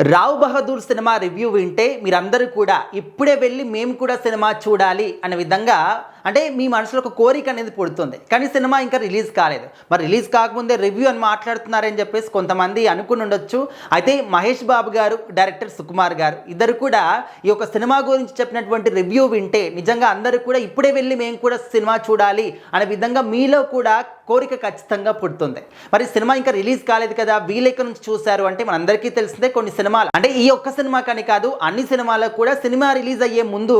Rao Bahadur cinema review వింటే మీరందరూ కూడా ఇప్పుడే వెళ్ళి మేము కూడా సినిమా చూడాలి అనే విధంగా అంటే మీ మనసులో ఒక కోరిక అనేది పుడుతుంది. కానీ సినిమా ఇంకా రిలీజ్ కాలేదు. మరి రిలీజ్ కాకముందే రివ్యూ అని మాట్లాడుతున్నారని చెప్పేసి కొంతమంది అనుకుని ఉండొచ్చు. అయితే మహేష్ బాబు గారు, డైరెక్టర్ సుకుమార్ గారు ఇద్దరు కూడా ఈ యొక్క సినిమా గురించి చెప్పినటువంటి రివ్యూ వింటే నిజంగా అందరూ కూడా ఇప్పుడే వెళ్ళి మేము కూడా సినిమా చూడాలి అనే విధంగా మీలో కూడా కోరిక ఖచ్చితంగా పుడుతుంది. మరి సినిమా ఇంకా రిలీజ్ కాలేదు కదా, వీలెక్క నుంచి చూశారు అంటే మనందరికీ తెలిసిందే. కొన్ని సినిమాలు అంటే ఈ ఒక్క సినిమా కానీ కాదు, అన్ని సినిమాలకు కూడా సినిమా రిలీజ్ అయ్యే ముందు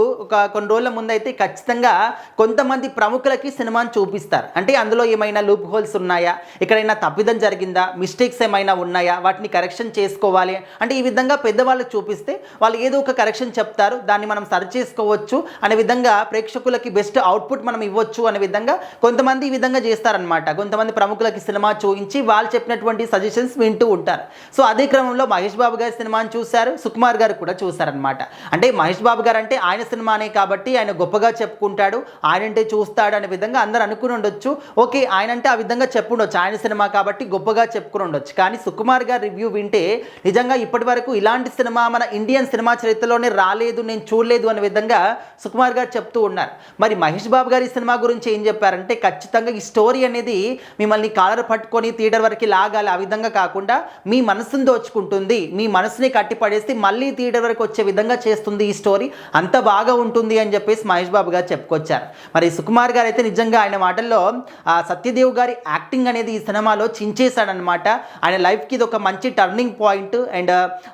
కొన్ని రోజుల ముందు అయితే ఖచ్చితంగా కొంతమంది ప్రముఖులకి సినిమాని చూపిస్తారు. అంటే అందులో ఏమైనా లూప్ హోల్స్ ఉన్నాయా, ఎక్కడైనా తప్పిదం జరిగిందా, మిస్టేక్స్ ఏమైనా ఉన్నాయా, వాటిని కరెక్షన్ చేసుకోవాలి అంటే ఈ విధంగా పెద్దవాళ్ళకి చూపిస్తే వాళ్ళు ఏదో ఒక కరెక్షన్ చెప్తారు, దాన్ని మనం సరి చేసుకోవచ్చు అనే విధంగా ప్రేక్షకులకి బెస్ట్ అవుట్పుట్ మనం ఇవ్వచ్చు అనే విధంగా కొంతమంది ఈ విధంగా చేస్తారనమాట. కొంతమంది ప్రముఖులకి సినిమా చూపించి వాళ్ళు చెప్పినటువంటి సజెషన్స్ వింటూ ఉంటారు. సో అదే క్రమంలో మహేష్ బాబు గారి సినిమాని చూశారు, సుకుమార్ గారు కూడా చూశారనమాట. అంటే మహేష్ బాబు గారు అంటే ఆయన సినిమానే కాబట్టి ఆయన గొప్పగా చెప్పుకుంటాడు, ఆయనంటే చూస్తాడు అనే విధంగా అందరూ అనుకుని ఉండొచ్చు. ఓకే, ఆయన అంటే ఆ విధంగా చెప్పుండొచ్చు, ఆయన సినిమా కాబట్టి గొప్పగా చెప్పుకుని ఉండొచ్చు. కానీ సుకుమార్ గారి రివ్యూ వింటే నిజంగా ఇప్పటి వరకు ఇలాంటి సినిమా మన ఇండియన్ సినిమా చరిత్రలోనే రాలేదు, నేను చూడలేదు అనే విధంగా సుకుమార్ గారు చెప్తూ ఉన్నారు. మరి మహేష్ బాబు గారి సినిమా గురించి ఏం చెప్పారంటే ఖచ్చితంగా ఈ స్టోరీ అనేది మిమ్మల్ని కాలర్ పట్టుకొని థియేటర్ వరకు లాగాలి, ఆ విధంగా కాకుండా మీ మనసుని దోచుకుంటుంది, మీ మనసుని కట్టిపడేసి మళ్ళీ థియేటర్ వరకు వచ్చే విధంగా చేస్తుంది ఈ స్టోరీ, అంత బాగా ఉంటుంది అని చెప్పేసి మహేష్ బాబు గారు చెప్పుకొచ్చారు. మరి సుకుమార్ గారు అయితే నిజంగా ఆయన మాటల్లో సత్యదేవ్ గారి యాక్టింగ్ అనేది ఈ సినిమాలో చించేశాడనమాట. ఆయన లైఫ్కి ఇది ఒక మంచి టర్నింగ్ పాయింట్. అండ్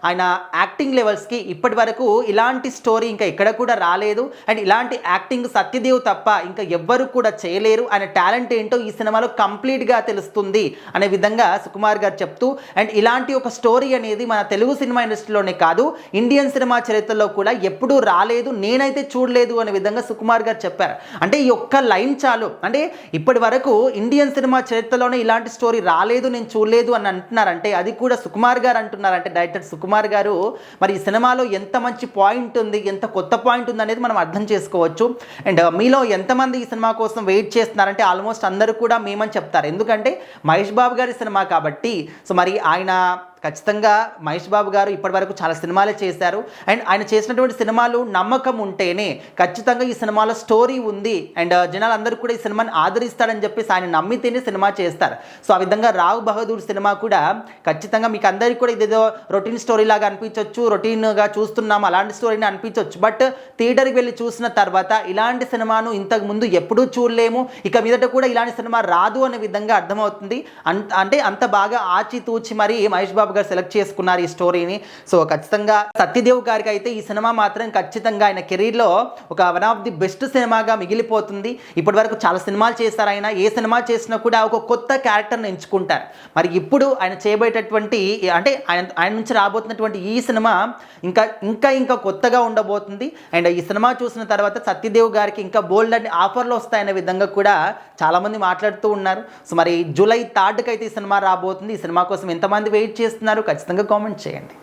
ఆయన యాక్టింగ్ లెవెల్స్కి ఇప్పటి వరకు ఇలాంటి స్టోరీ ఇంకా ఎక్కడ కూడా రాలేదు. అండ్ ఇలాంటి యాక్టింగ్ సత్యదేవ్ తప్ప ఇంకా ఎవ్వరు కూడా చేయలేరు. ఆయన టాలెంట్ ఏంటో ఈ సినిమాలో కంప్లీట్గా తెలుస్తుంది అనే విధంగా సుకుమార్ గారు చెప్తూ, అండ్ ఇలాంటి ఒక స్టోరీ అనేది మన తెలుగు సినిమా ఇండస్ట్రీలోనే కాదు, ఇండియన్ సినిమా చరిత్రలో కూడా ఎప్పుడూ రాలేదు, నేనైతే చూడలేదు అనే విధంగా సుకుమార్ గారు చెప్పారు. అంటే ఈ ఒక్క లైన్ చాలు. అంటే ఇప్పటి వరకు ఇండియన్ సినిమా చరిత్రలోనే ఇలాంటి స్టోరీ రాలేదు, నేను చూడలేదు అని అంటున్నారంటే అది కూడా సుకుమార్ గారు అంటున్నారంటే, డైరెక్టర్ సుకుమార్ గారు మరి ఈ సినిమాలో ఎంత మంచి పాయింట్ ఉంది, ఎంత కొత్త పాయింట్ ఉంది అనేది మనం అర్థం చేసుకోవచ్చు. అండ్ మీలో ఎంతమంది ఈ సినిమా కోసం వెయిట్ చేస్తున్నారంటే ఆల్మోస్ట్ అందరూ కూడా మేమని చెప్తారు. ఎందుకంటే మహేష్ బాబు గారి సినిమా కాబట్టి. సో మరి ఆయన ఖచ్చితంగా మహేష్ బాబు గారు ఇప్పటివరకు చాలా సినిమాలే చేశారు. అండ్ ఆయన చేసినటువంటి సినిమాలు నమ్మకం ఉంటేనే ఖచ్చితంగా ఈ సినిమాలో స్టోరీ ఉంది అండ్ జనాలు అందరూ కూడా ఈ సినిమాని ఆదరిస్తాడని చెప్పేసి ఆయన నమ్మితేనే సినిమా చేస్తారు. సో ఆ విధంగా రావ్ బహదూర్ సినిమా కూడా ఖచ్చితంగా మీకు అందరికీ కూడా ఇదేదో రొటీన్ స్టోరీ లాగా అనిపించవచ్చు, రొటీన్గా చూస్తున్నాము అలాంటి స్టోరీని అనిపించవచ్చు. బట్ థియేటర్కి వెళ్ళి చూసిన తర్వాత ఇలాంటి సినిమాను ఇంతకు ముందు ఎప్పుడూ చూడలేము, ఇక మీదట కూడా ఇలాంటి సినిమా రాదు అనే విధంగా అర్థమవుతుంది. అంటే అంత బాగా ఆచితూచి మరి మహేష్ బాబు గారు సెలెక్ట్ చేసుకున్నారు ఈ స్టోరీని. సో ఖచ్చితంగా సత్యదేవ్ గారికి అయితే ఈ సినిమా మాత్రం ఖచ్చితంగా ఆయన కెరీర్లో ఒక వన్ ఆఫ్ ది బెస్ట్ సినిమాగా మిగిలిపోతుంది. ఇప్పటి వరకు చాలా సినిమాలు చేశారు ఆయన, ఏ సినిమా చేసినా కూడా ఒక కొత్త క్యారెక్టర్ని ఎంచుకుంటారు. మరి ఇప్పుడు ఆయన చేయబోయేటటువంటి అంటే ఆయన నుంచి రాబోతున్నటువంటి ఈ సినిమా ఇంకా కొత్తగా ఉండబోతుంది. అండ్ ఈ సినిమా చూసిన తర్వాత సత్యదేవ్ గారికి ఇంకా బోల్డ్ అండ్ ఆఫర్లు వస్తాయనే విధంగా కూడా చాలామంది మాట్లాడుతూ ఉన్నారు. సో మరి జూలై 3కి అయితే ఈ సినిమా రాబోతుంది. ఈ సినిమా కోసం ఎంతమంది వెయిట్ చేస్తున్నారు ఖచ్చితంగా కామెంట్ చేయండి.